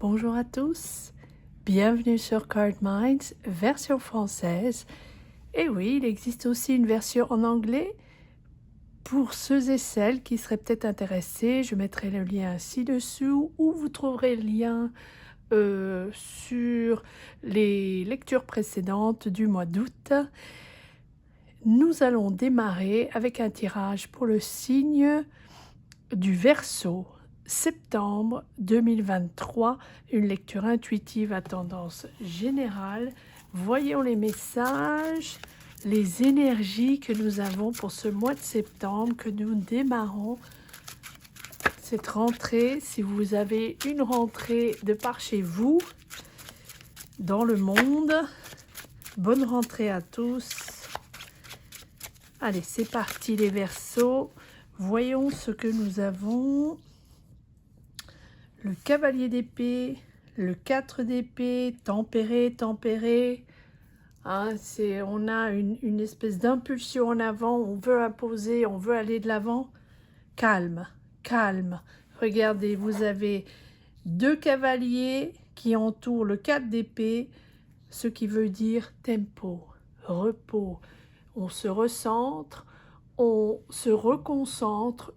Bonjour à tous, bienvenue sur Card Minds, version française. Et oui, il existe aussi une version en anglais. Pour ceux et celles qui seraient peut-être intéressés, je mettrai le lien ci-dessous ou vous trouverez le lien sur les lectures précédentes du mois d'août. Nous allons démarrer avec un tirage pour le signe du Verseau. Septembre 2023, une lecture intuitive à tendance générale. Voyons les messages, les énergies que nous avons pour ce mois de septembre, que nous démarrons cette rentrée. Si vous avez une rentrée de par chez vous, dans le monde, bonne rentrée à tous. Allez, c'est parti les Verseaux. Voyons ce que nous avons. Le cavalier d'épée, le 4 d'épée, tempéré, tempéré. Hein, on a une espèce d'impulsion en avant, on veut imposer, on veut aller de l'avant. Calme, calme. Regardez, vous avez deux cavaliers qui entourent le 4 d'épée, ce qui veut dire tempo, repos. On se recentre, on se reconcentre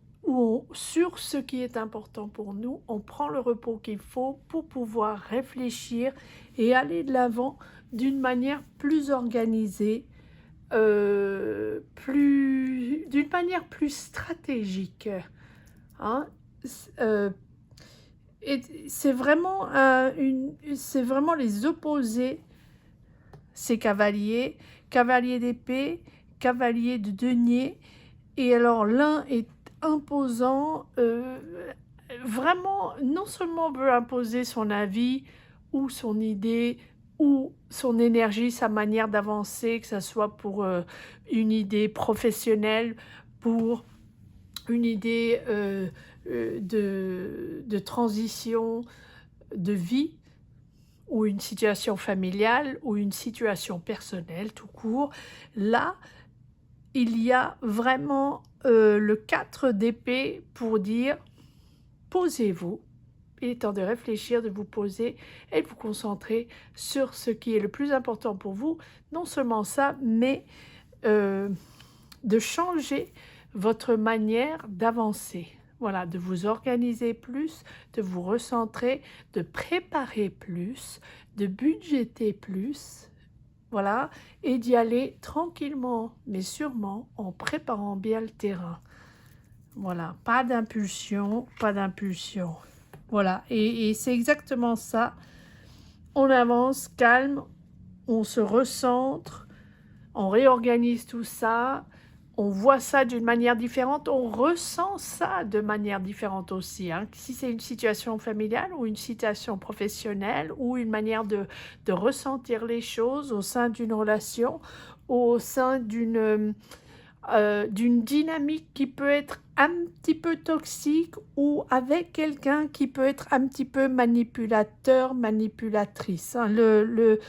sur ce qui est important pour nous, on prend le repos qu'il faut pour pouvoir réfléchir et aller de l'avant d'une manière plus organisée, d'une manière plus stratégique. Hein? Et c'est vraiment les opposés, ces cavaliers, cavalier d'épée, cavalier de denier, et alors l'un est imposant, vraiment, non seulement veut imposer son avis ou son idée ou son énergie, sa manière d'avancer, que ce soit pour une idée professionnelle, pour une idée de transition de vie, ou une situation familiale, ou une situation personnelle tout court. Là, il y a vraiment le 4 d'épée pour dire posez-vous. Il est temps de réfléchir, de vous poser et de vous concentrer sur ce qui est le plus important pour vous. Non seulement ça, mais de changer votre manière d'avancer. Voilà, de vous organiser plus, de vous recentrer, de préparer plus, de budgéter plus. Voilà, et d'y aller tranquillement, mais sûrement, en préparant bien le terrain. Voilà, pas d'impulsion, pas d'impulsion. Voilà, et c'est exactement ça. On avance calme, on se recentre, on réorganise tout ça, on voit ça d'une manière différente, on ressent ça de manière différente aussi. Hein. Si c'est une situation familiale ou une situation professionnelle ou une manière de ressentir les choses au sein d'une relation, au sein d'une dynamique qui peut être un petit peu toxique ou avec quelqu'un qui peut être un petit peu manipulateur, manipulatrice. Hein. Le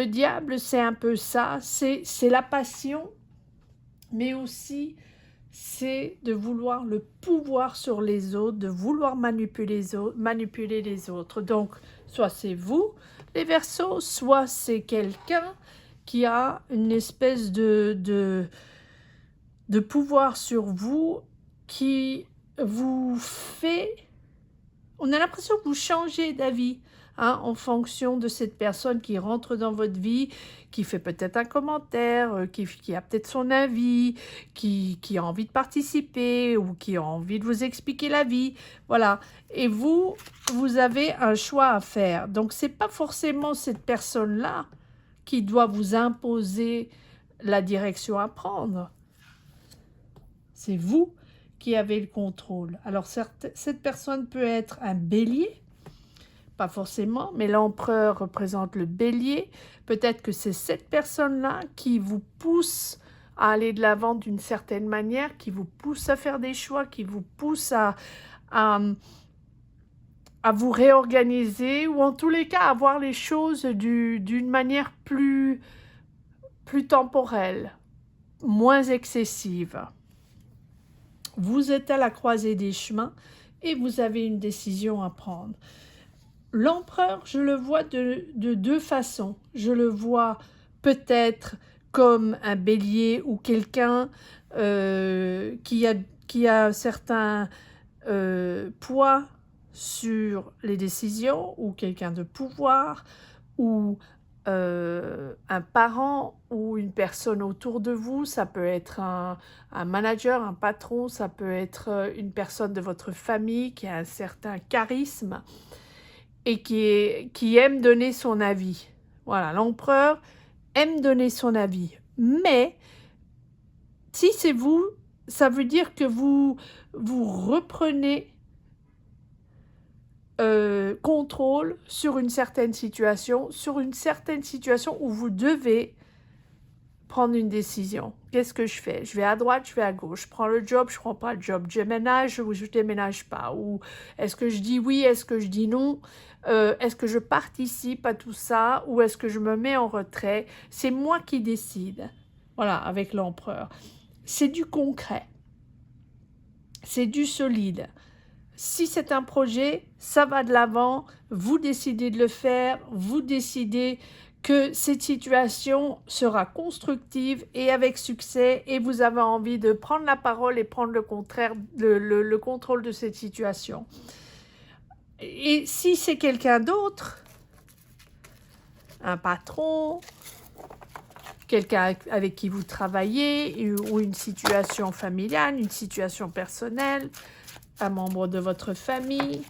diable, c'est un peu ça, c'est la passion, mais aussi c'est de vouloir le pouvoir sur les autres, de vouloir manipuler les autres. Donc, soit c'est vous, les Verseaux, soit c'est quelqu'un qui a une espèce de pouvoir sur vous qui vous fait... On a l'impression que vous changez d'avis en fonction de cette personne qui rentre dans votre vie, qui fait peut-être un commentaire, qui a peut-être son avis, qui a envie de participer ou qui a envie de vous expliquer la vie. Voilà. Et vous avez un choix à faire. Donc, ce n'est pas forcément cette personne-là qui doit vous imposer la direction à prendre. C'est vous qui avez le contrôle. Alors, cette personne peut être un bélier, pas forcément, mais l'empereur représente le bélier. Peut-être que c'est cette personne-là qui vous pousse à aller de l'avant d'une certaine manière, qui vous pousse à faire des choix, qui vous pousse à vous réorganiser, ou en tous les cas à voir les choses d'une manière plus temporelle, moins excessive. Vous êtes à la croisée des chemins et vous avez une décision à prendre. l'empereur, je le vois de deux façons. Je le vois peut-être comme un bélier ou quelqu'un qui a un certain poids sur les décisions, ou quelqu'un de pouvoir, ou un parent ou une personne autour de vous. Ça peut être un manager, un patron, ça peut être une personne de votre famille qui a un certain charisme et qui aime donner son avis. Voilà, l'empereur aime donner son avis. Mais si c'est vous, ça veut dire que vous reprenez contrôle sur une certaine situation où vous devez prendre une décision. Qu'est-ce que je fais? Je vais à droite, je vais à gauche. Je prends le job, je prends pas le job. Je déménage ou je déménage pas. Ou est-ce que je dis oui, est-ce que je dis non? Est-ce que je participe à tout ça ou est-ce que je me mets en retrait? C'est moi qui décide. Voilà, avec l'empereur. C'est du concret. C'est du solide. Si c'est un projet, ça va de l'avant, vous décidez de le faire, vous décidez que cette situation sera constructive et avec succès et vous avez envie de prendre la parole et prendre le contrôle de cette situation. Et si c'est quelqu'un d'autre, un patron, quelqu'un avec qui vous travaillez ou une situation familiale, une situation personnelle, un membre de votre famille.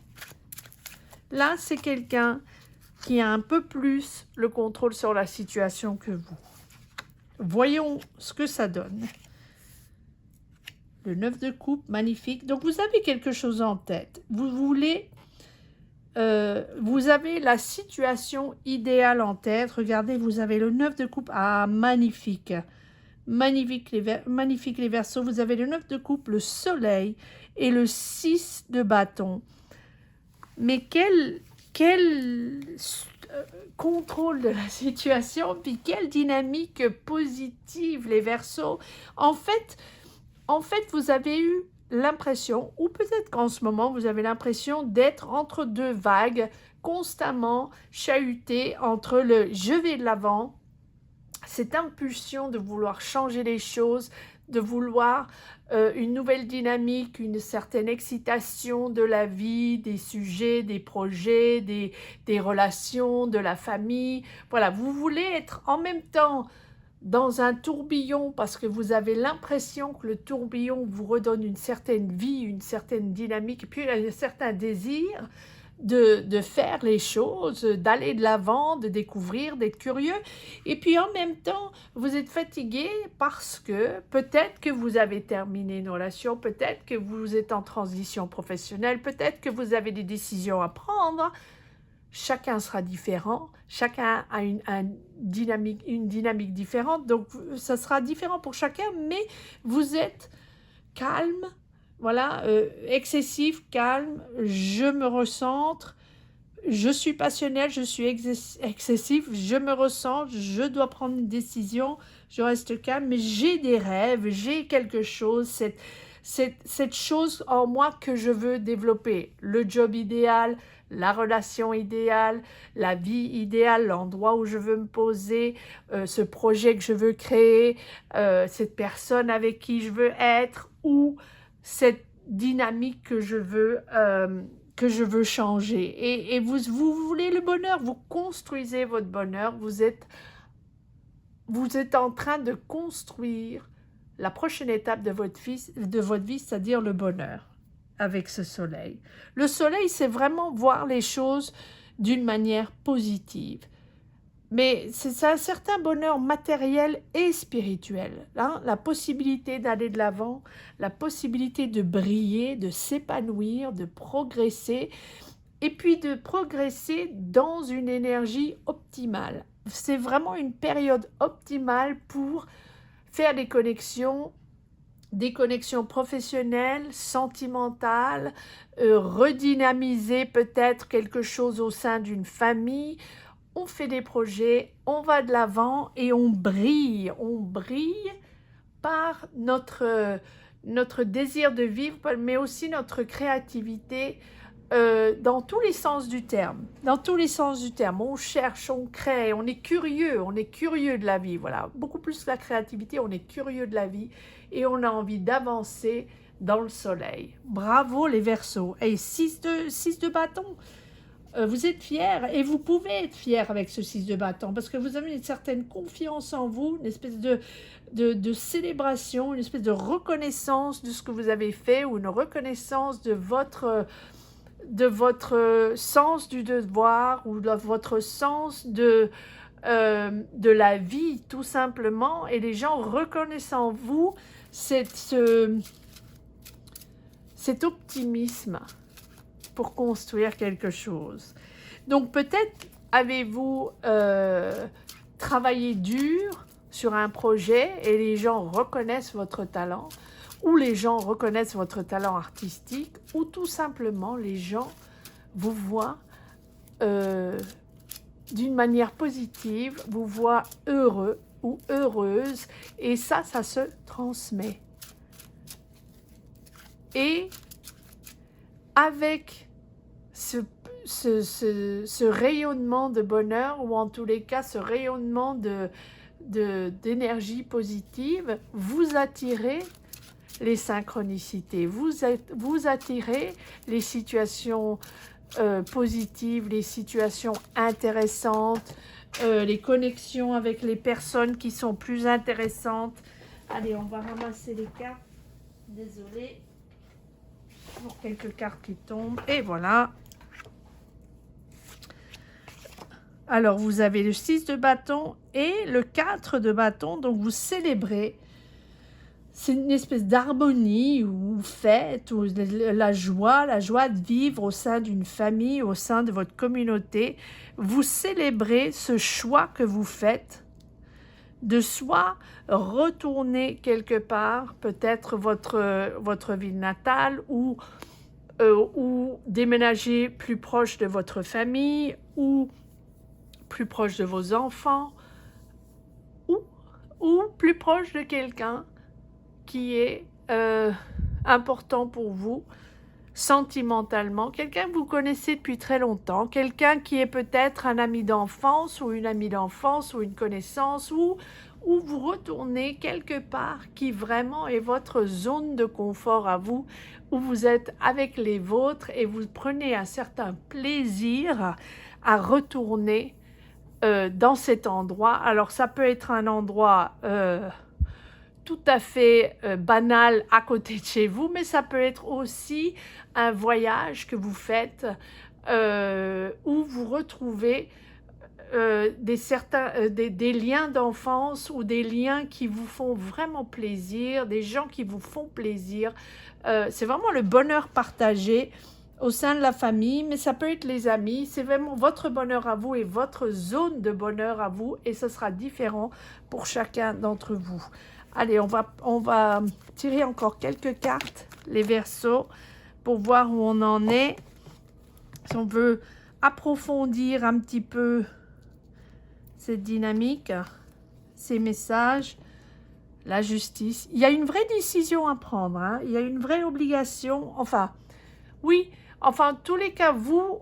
Là, c'est quelqu'un qui a un peu plus le contrôle sur la situation que vous. Voyons ce que ça donne. Le 9 de coupe, magnifique. Donc, vous avez quelque chose en tête. Vous voulez... vous avez la situation idéale en tête. Regardez, vous avez le 9 de coupe. Ah, magnifique. Magnifique les Verseaux. Vous avez le 9 de coupe, le soleil et le 6 de bâton. Mais quel contrôle de la situation, puis quelle dynamique positive les Verseaux. En fait, vous avez eu l'impression, ou peut-être qu'en ce moment, vous avez l'impression d'être entre deux vagues, constamment chahuté entre le « je vais de l'avant », cette impulsion de vouloir changer les choses, de vouloir une nouvelle dynamique, une certaine excitation de la vie, des sujets, des projets, des relations, de la famille. Voilà, vous voulez être en même temps dans un tourbillon parce que vous avez l'impression que le tourbillon vous redonne une certaine vie, une certaine dynamique, et puis un certain désir de faire les choses, d'aller de l'avant, de découvrir, d'être curieux. Et puis en même temps, vous êtes fatigué parce que peut-être que vous avez terminé une relation, peut-être que vous êtes en transition professionnelle, peut-être que vous avez des décisions à prendre. Chacun sera différent, chacun a une dynamique différente, donc ça sera différent pour chacun, mais vous êtes calme, voilà, excessif, calme, je me recentre, je suis passionnel, je suis excessif, je me recentre, je dois prendre une décision, je reste calme, mais j'ai des rêves, j'ai quelque chose, cette chose en moi que je veux développer, le job idéal, la relation idéale, la vie idéale, l'endroit où je veux me poser, ce projet que je veux créer, cette personne avec qui je veux être, ou cette dynamique que je veux changer. Et vous voulez le bonheur, vous construisez votre bonheur, vous êtes en train de construire la prochaine étape de votre vie, c'est-à-dire le bonheur avec ce soleil. Le soleil, c'est vraiment voir les choses d'une manière positive. Mais c'est un certain bonheur matériel et spirituel. Hein? La possibilité d'aller de l'avant, la possibilité de briller, de s'épanouir, de progresser, et puis de progresser dans une énergie optimale. C'est vraiment une période optimale pour faire des connexions professionnelles, sentimentales, redynamiser peut-être quelque chose au sein d'une famille. On fait des projets, on va de l'avant et on brille par notre désir de vivre, mais aussi notre créativité, dans tous les sens du terme. Dans tous les sens du terme. On cherche, on crée, on est curieux de la vie. Voilà, beaucoup plus que la créativité, on est curieux de la vie et on a envie d'avancer dans le soleil. Bravo les Verseaux. Et 6 de bâton. Vous êtes fiers et vous pouvez être fiers avec ce 6 de bâton parce que vous avez une certaine confiance en vous, une espèce de célébration, une espèce de reconnaissance de ce que vous avez fait ou une reconnaissance de votre sens du devoir ou de votre sens de la vie tout simplement, et les gens reconnaissent en vous cet optimisme pour construire quelque chose. Donc peut-être avez-vous travaillé dur sur un projet et les gens reconnaissent votre talent, ou les gens reconnaissent votre talent artistique, ou tout simplement les gens vous voient d'une manière positive, vous voient heureux ou heureuse, et ça se transmet. Et avec ce rayonnement de bonheur, ou en tous les cas ce rayonnement d'énergie positive, vous attirez les synchronicités, vous attirez les situations positives, les situations intéressantes, les connexions avec les personnes qui sont plus intéressantes. Allez, on va ramasser les cartes. Désolée. Pour quelques cartes qui tombent. Et voilà. Alors, vous avez le 6 de bâton et le 4 de bâton. Donc, vous célébrez. C'est une espèce d'harmonie ou fête, ou la joie de vivre au sein d'une famille, au sein de votre communauté. Vous célébrez ce choix que vous faites de soit retourner quelque part, peut-être votre ville natale, ou déménager plus proche de votre famille, ou plus proche de vos enfants, ou plus proche de quelqu'un qui est important pour vous sentimentalement, quelqu'un que vous connaissez depuis très longtemps, quelqu'un qui est peut-être un ami d'enfance ou une amie d'enfance ou une connaissance, ou vous retournez quelque part qui vraiment est votre zone de confort à vous, où vous êtes avec les vôtres et vous prenez un certain plaisir à retourner dans cet endroit. Alors ça peut être un endroit tout à fait banal à côté de chez vous, mais ça peut être aussi un voyage que vous faites où vous retrouvez des liens d'enfance ou des liens qui vous font vraiment plaisir, des gens qui vous font plaisir. C'est vraiment le bonheur partagé au sein de la famille, mais ça peut être les amis. C'est vraiment votre bonheur à vous et votre zone de bonheur à vous, et ce sera différent pour chacun d'entre vous. Allez, on va tirer encore quelques cartes, les Verseaux, pour voir où on en est. Si on veut approfondir un petit peu cette dynamique, ces messages, la justice. Il y a une vraie décision à prendre, hein. Il y a une vraie obligation. Enfin, oui, enfin, en tous les cas,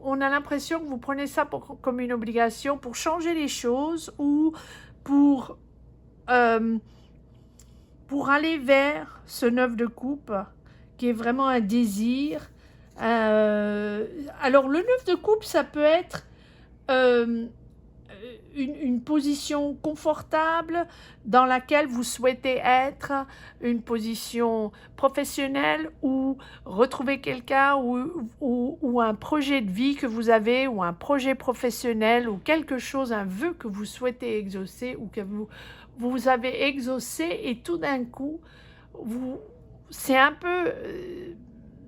on a l'impression que vous prenez ça comme une obligation pour changer les choses, ou pour aller vers ce 9 de coupe, qui est vraiment un désir. Alors, le 9 de coupe, ça peut être une position confortable dans laquelle vous souhaitez être, une position professionnelle, ou retrouver quelqu'un, ou un projet de vie que vous avez, ou un projet professionnel, ou quelque chose, un vœu que vous souhaitez exaucer, ou que vous avez exaucé, et tout d'un coup, c'est un peu...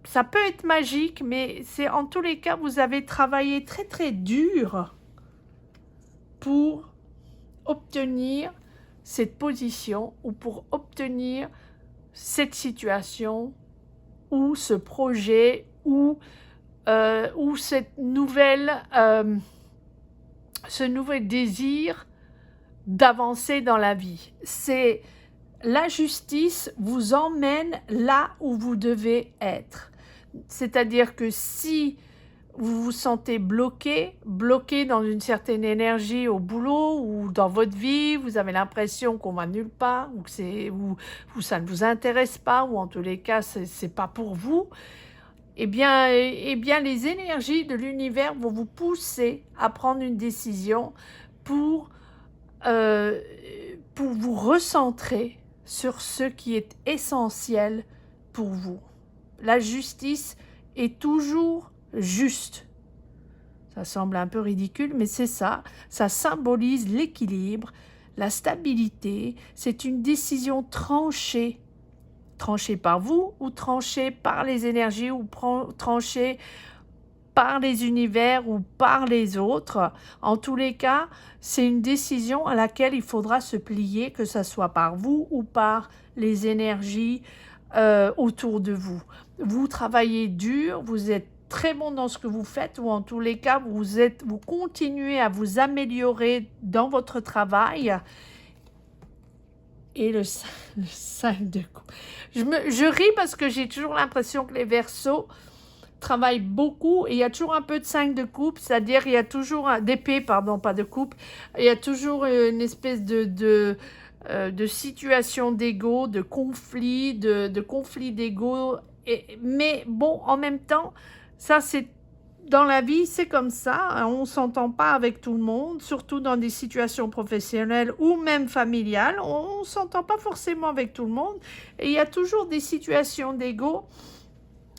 ça peut être magique, mais c'est en tous les cas, vous avez travaillé très très dur pour obtenir cette position, ou pour obtenir cette situation, ou ce projet, ou cette ce nouvel désir d'avancer dans la vie. C'est la justice vous emmène là où vous devez être. C'est-à-dire que si vous vous sentez bloqué dans une certaine énergie au boulot ou dans votre vie, vous avez l'impression qu'on va nulle part, ou que ou ça ne vous intéresse pas, ou en tous les cas, c'est pas pour vous, eh bien, les énergies de l'univers vont vous pousser à prendre une décision pour, euh, pour vous recentrer sur ce qui est essentiel pour vous. La justice est toujours juste. Ça semble un peu ridicule, mais c'est ça. Ça symbolise l'équilibre, la stabilité. C'est une décision tranchée. Tranchée par vous ou tranchée par les énergies ou tranchée par les univers ou par les autres. En tous les cas, c'est une décision à laquelle il faudra se plier, que ce soit par vous ou par les énergies autour de vous. Vous travaillez dur, vous êtes très bon dans ce que vous faites, ou en tous les cas, vous continuez à vous améliorer dans votre travail. Et le 5 de coupe. Je ris parce que j'ai toujours l'impression que les Verseaux travaillent beaucoup, et il y a toujours un peu de 5 de coupe, c'est-à-dire il y a toujours d'épée, pardon, pas de coupe, il y a toujours une espèce de situation d'ego, de conflit, d'ego, mais bon, en même temps, ça c'est dans la vie, c'est comme ça, on ne s'entend pas avec tout le monde, surtout dans des situations professionnelles ou même familiales, on ne s'entend pas forcément avec tout le monde, et il y a toujours des situations d'ego,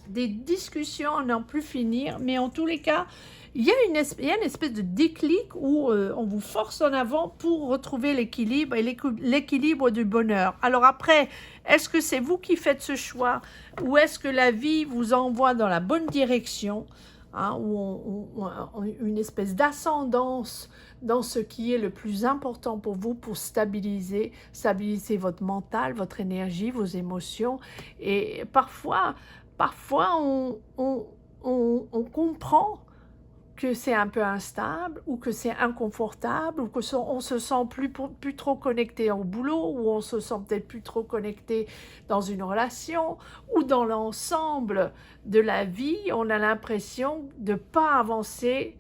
des discussions à n'en plus finir, mais en tous les cas, il y a une espèce de déclic où on vous force en avant pour retrouver l'équilibre et l'équilibre du bonheur. Alors après, est-ce que c'est vous qui faites ce choix, ou est-ce que la vie vous envoie dans la bonne direction, hein, où une espèce d'ascendance dans ce qui est le plus important pour vous, pour stabiliser votre mental, votre énergie, vos émotions. Et parfois on comprend que c'est un peu instable, ou que c'est inconfortable, ou qu'on se sent plus trop connecté au boulot, ou on se sent peut-être plus trop connecté dans une relation, ou dans l'ensemble de la vie, on a l'impression de ne pas avancer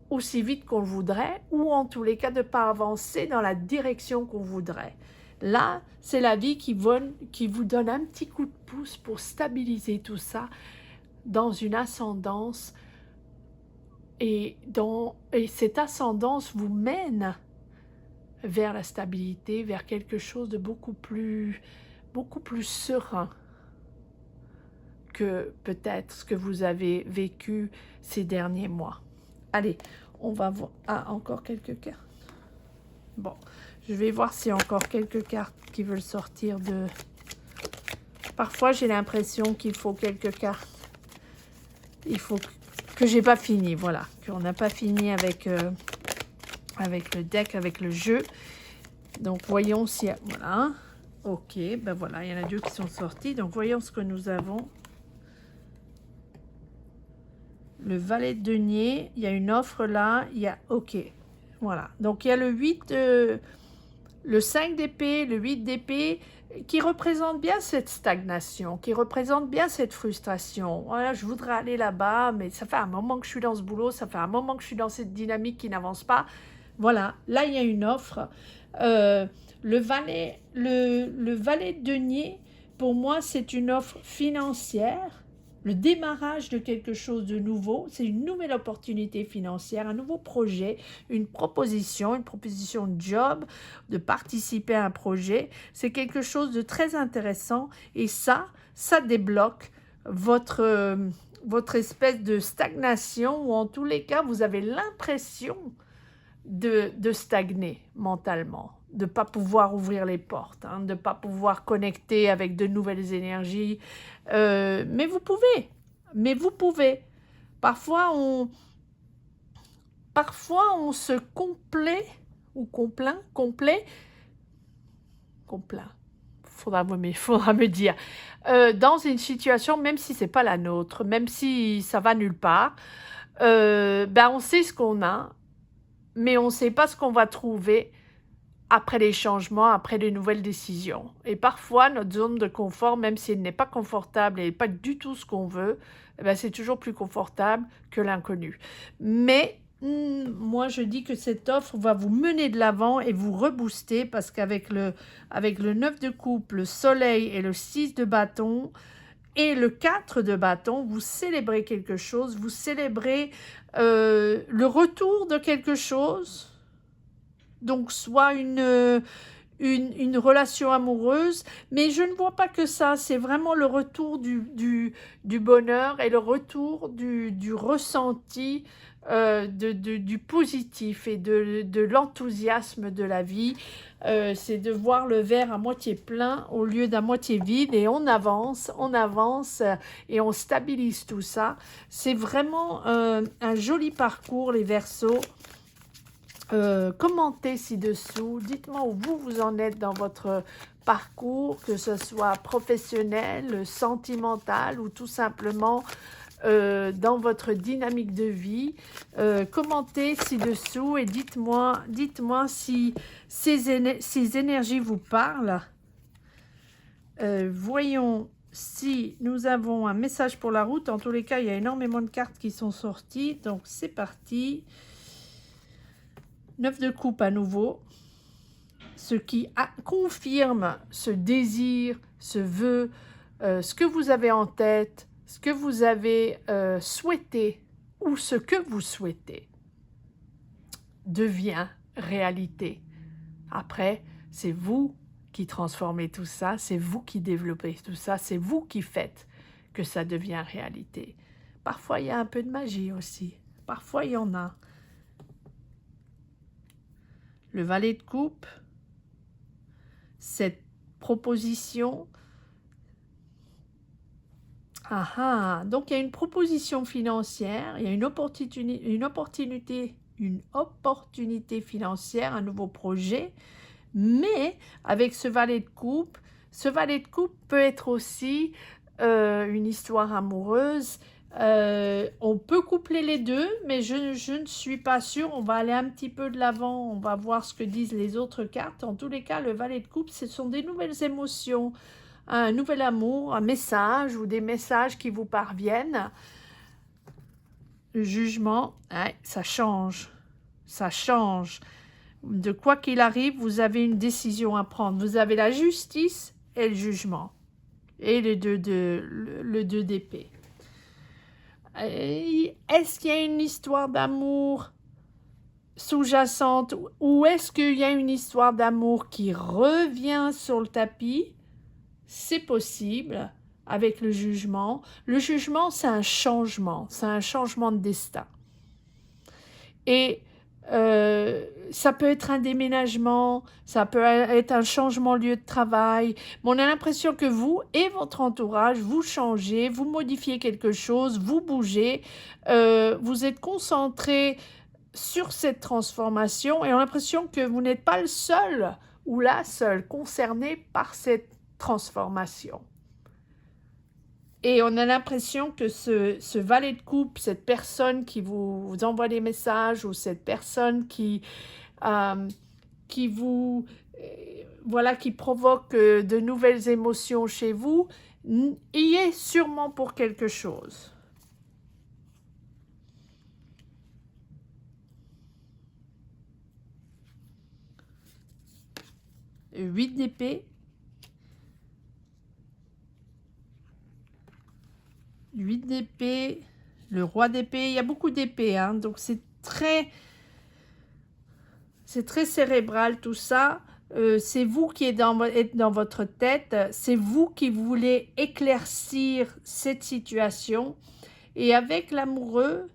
aussi vite qu'on le voudrait, ou en tous les cas de ne pas avancer dans la direction qu'on voudrait. Là, c'est la vie qui vous donne un petit coup de pouce pour stabiliser tout ça dans une ascendance, et cette ascendance vous mène vers la stabilité, vers quelque chose de beaucoup plus serein que peut-être ce que vous avez vécu ces derniers mois. Allez, on va voir. Ah, encore quelques cartes. Bon, je vais voir s'il y a encore quelques cartes qui veulent sortir de... Parfois, j'ai l'impression qu'il faut quelques cartes. Il faut que j'ai pas fini, voilà. Qu'on n'a pas fini avec le deck, avec le jeu. Donc, voyons s'il y a... Voilà. Ok, ben voilà, il y en a deux qui sont sortis. Donc, voyons ce que nous avons. Le valet de denier, il y a une offre là. Il y a... Ok, voilà. Donc, il y a le 8... le 5 d'épée, le 8 d'épée, qui représente bien cette stagnation, qui représente bien cette frustration. Voilà, je voudrais aller là-bas, mais ça fait un moment que je suis dans ce boulot, ça fait un moment que je suis dans cette dynamique qui n'avance pas. Voilà, là, il y a une offre. Le valet de denier, pour moi, c'est une offre financière, le démarrage de quelque chose de nouveau, c'est une nouvelle opportunité financière, un nouveau projet, une proposition de job, de participer à un projet. C'est quelque chose de très intéressant, et ça débloque votre espèce de stagnation, ou en tous les cas, vous avez l'impression de stagner mentalement, de ne pas pouvoir ouvrir les portes, hein, de ne pas pouvoir connecter avec de nouvelles énergies. Mais vous pouvez. Parfois, on se complaît, ou complaît, faudra me dire, dans une situation, même si c'est pas la nôtre, même si ça va nulle part, on sait ce qu'on a, mais on ne sait pas ce qu'on va trouver après les changements, après les nouvelles décisions. Et parfois, notre zone de confort, même si elle n'est pas confortable et pas du tout ce qu'on veut, eh ben, c'est toujours plus confortable que l'inconnu. Mais moi, je dis que cette offre va vous mener de l'avant et vous rebooster parce avec le 9 de coupe, le soleil et le 6 de bâton et le 4 de bâton, vous célébrez quelque chose, vous célébrez le retour de quelque chose. Donc, soit une relation amoureuse, mais je ne vois pas que ça, c'est vraiment le retour du bonheur et le retour du ressenti du positif et de l'enthousiasme de la vie. C'est de voir le verre à moitié plein au lieu d'à moitié vide et on avance et on stabilise tout ça. C'est vraiment un joli parcours, les Verseaux. Commentez ci-dessous, dites-moi où vous en êtes dans votre parcours, que ce soit professionnel, sentimental ou tout simplement dans votre dynamique de vie. Commentez ci-dessous et dites-moi si ces énergies vous parlent. Voyons si nous avons un message pour la route. En tous les cas, il y a énormément de cartes qui sont sorties, donc c'est parti. 9 de coupe à nouveau, ce qui confirme ce désir, ce vœu, ce que vous avez en tête, ce que vous avez souhaité ou ce que vous souhaitez devient réalité. Après, c'est vous qui transformez tout ça, c'est vous qui développez tout ça, c'est vous qui faites que ça devient réalité. Parfois, il y a un peu de magie aussi. Parfois, il y en a. Le valet de coupe, cette proposition. Donc il y a une proposition financière, il y a une opportunité financière, un nouveau projet, mais avec ce valet de coupe peut être aussi une histoire amoureuse. On peut coupler les deux, mais je ne suis pas sûre. On va aller un petit peu de l'avant, on va voir ce que disent les autres cartes. En tous les cas, le valet de coupe, ce sont des nouvelles émotions, un nouvel amour, un message ou des messages qui vous parviennent. Le jugement, ça change. Ça change. De quoi qu'il arrive, vous avez une décision à prendre. Vous avez la justice et le jugement. Et le 2 d'épée. Est-ce qu'il y a une histoire d'amour sous-jacente ou est-ce qu'il y a une histoire d'amour qui revient sur le tapis? C'est possible avec le jugement. Le jugement, c'est un changement de destin. Et ça peut être un déménagement, ça peut être un changement de lieu de travail, mais on a l'impression que vous et votre entourage, vous changez, vous modifiez quelque chose, vous bougez, vous êtes concentré sur cette transformation et on a l'impression que vous n'êtes pas le seul ou la seule concernée par cette transformation. Et on a l'impression que ce valet de coupe, cette personne qui vous envoie des messages ou cette personne qui provoque de nouvelles émotions chez vous, y est sûrement pour quelque chose. « 8 d'épée ». 8 d'épée, le roi d'épée, il y a beaucoup d'épées, donc c'est très cérébral tout ça. C'est vous qui êtes dans votre tête, c'est vous qui voulez éclaircir cette situation. Et avec l'amoureux,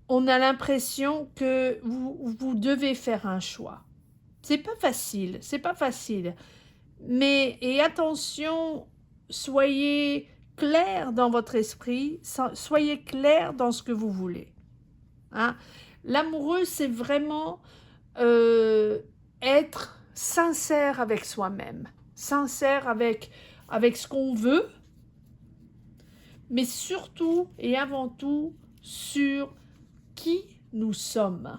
on a l'impression que vous devez faire un choix. C'est pas facile. Mais, et attention, soyez clair dans votre esprit, soyez clair dans ce que vous voulez. L'amoureux, c'est vraiment être sincère avec soi-même, sincère avec ce qu'on veut, mais surtout et avant tout sur qui nous sommes.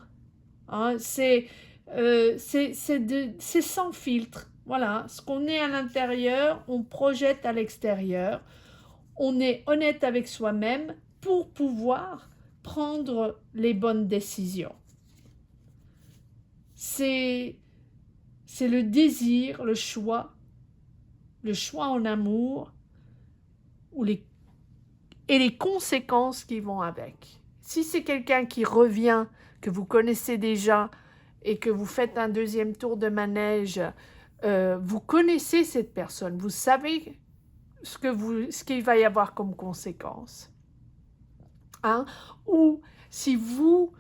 C'est c'est sans filtre. Voilà, ce qu'on est à l'intérieur, on projette à l'extérieur. On est honnête avec soi-même pour pouvoir prendre les bonnes décisions. C'est le désir, le choix en amour et les conséquences qui vont avec. Si c'est quelqu'un qui revient, que vous connaissez déjà et que vous faites un deuxième tour de manège, vous connaissez cette personne, vous savez ce qu'il va y avoir comme conséquence. Hein? Ou si vous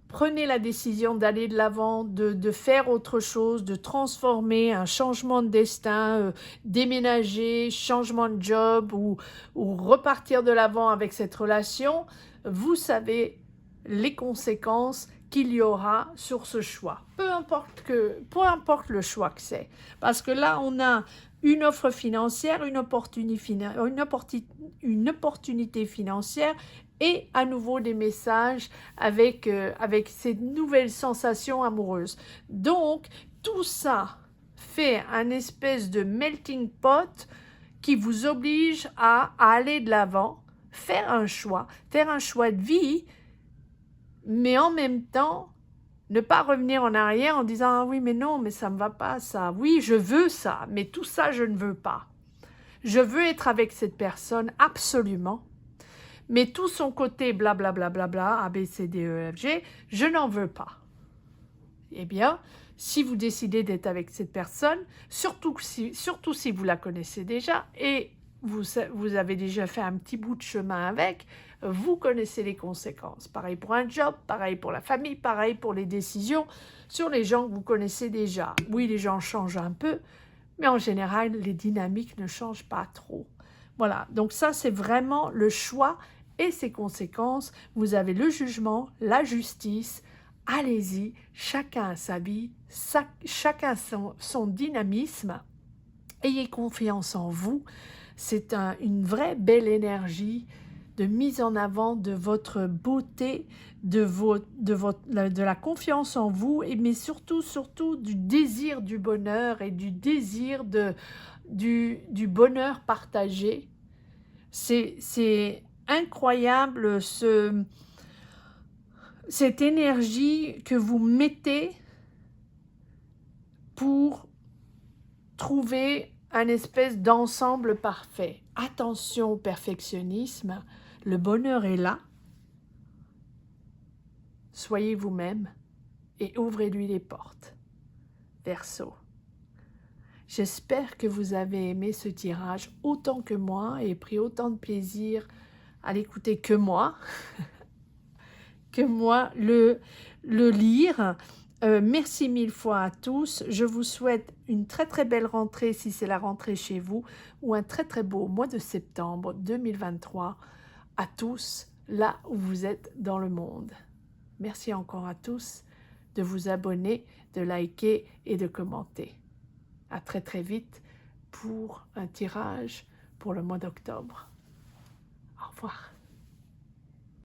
prenez la décision d'aller de l'avant, de faire autre chose, de transformer un changement de destin, déménager, changement de job ou repartir de l'avant avec cette relation, vous savez les conséquences qu'il y aura sur ce choix. Peu importe le choix que c'est. Parce que là, on a une offre financière, une opportunité financière et à nouveau des messages avec ces nouvelles sensations amoureuses. Donc, tout ça fait un espèce de melting pot qui vous oblige à aller de l'avant, faire un choix de vie, mais en même temps, ne pas revenir en arrière en disant « Ah oui, mais non, mais ça ne me va pas, ça. Oui, je veux ça, mais tout ça, je ne veux pas. Je veux être avec cette personne, absolument. Mais tout son côté blablabla, A, B, C, D, E, F, G, je n'en veux pas. » Eh bien, si vous décidez d'être avec cette personne, surtout si vous la connaissez déjà et vous avez déjà fait un petit bout de chemin avec, vous connaissez les conséquences. Pareil pour un job, pareil pour la famille, pareil pour les décisions sur les gens que vous connaissez déjà. Oui, les gens changent un peu, mais en général, les dynamiques ne changent pas trop. Voilà, donc ça, c'est vraiment le choix et ses conséquences. Vous avez le jugement, la justice. Allez-y, chacun a sa vie, chacun son dynamisme. Ayez confiance en vous. C'est une vraie belle énergie de mise en avant de votre beauté, de la confiance en vous, mais surtout du désir du bonheur et du désir du bonheur partagé. C'est incroyable cette énergie que vous mettez pour trouver un espèce d'ensemble parfait. Attention au perfectionnisme, le bonheur est là. Soyez vous-même et ouvrez-lui les portes. Verseau. J'espère que vous avez aimé ce tirage autant que moi et pris autant de plaisir à l'écouter que moi. Le lire. Merci mille fois à tous. Je vous souhaite une très très belle rentrée si c'est la rentrée chez vous ou un très très beau mois de septembre 2023 à tous là où vous êtes dans le monde. Merci encore à tous de vous abonner, de liker et de commenter. À très très vite pour un tirage pour le mois d'octobre. Au revoir.